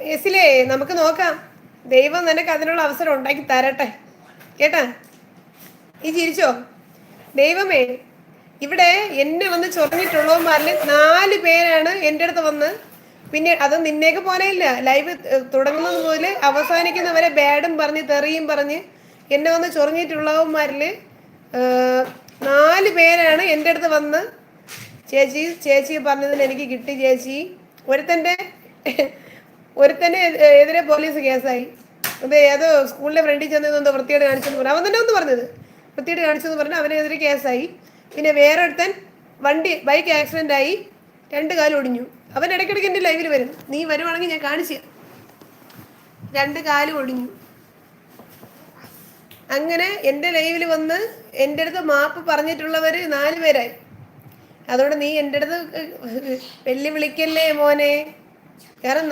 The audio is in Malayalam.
യേസിലേ നമുക്ക് നോക്കാം. ദൈവം നിനക്ക് അതിനുള്ള അവസരം ഉണ്ടാക്കി തരട്ടെ കേട്ടാ. ഈ ചിരിച്ചോ? ദൈവമേ, ഇവിടെ എന്നെ വന്ന് ചൊറിഞ്ഞിട്ടുള്ളവന്മാരിൽ 4 പേരാണ് എൻ്റെ അടുത്ത് വന്ന്. പിന്നെ അത് നിന്നേക്ക് പോലെയില്ല, ലൈവ് തുടങ്ങുന്നത് മുതൽ അവസാനിക്കുന്നവരെ ബാഡും പറഞ്ഞ് തെറിയും പറഞ്ഞ് എന്നെ വന്ന് ചൊറിഞ്ഞിട്ടുള്ളവന്മാരിൽ 4 പേരാണ് എൻ്റെ അടുത്ത് വന്ന് ചേച്ചി പറഞ്ഞതിന് എനിക്ക് കിട്ടി ചേച്ചി. ഒരുത്തൻ്റെ എതിരെ പോലീസ് കേസായി. അത് ഏതോ സ്കൂളിലെ ഫ്രണ്ടിൽ ചെന്നതെന്തോ വൃത്തിയോട് കാണിച്ചെന്ന് പറഞ്ഞു. അവൻ തന്നെ ഒന്ന് പറഞ്ഞത് വൃത്തിയോട് കാണിച്ചെന്ന് പറഞ്ഞാൽ അവനെതിരെ കേസായി. പിന്നെ വേറൊരുത്തൻ ബൈക്ക് ആക്സിഡൻ്റ് ആയി 2 കാലും ഒടിഞ്ഞു. അവൻ ഇടയ്ക്കിടയ്ക്ക് എൻ്റെ ലൈവിൽ വരും. നീ വരുവാണെങ്കിൽ ഞാൻ കാണിച്ചു. 2 കാലും ഒടിഞ്ഞു. അങ്ങനെ എൻ്റെ ലൈവിൽ വന്ന് എൻ്റെ അടുത്ത് മാപ്പ് പറഞ്ഞിട്ടുള്ളവർ 4 പേരായി. അതുകൊണ്ട് നീ എൻ്റെ അടുത്ത് വെല്ലുവിളിക്കല്ലേ മോനെ. കാരണം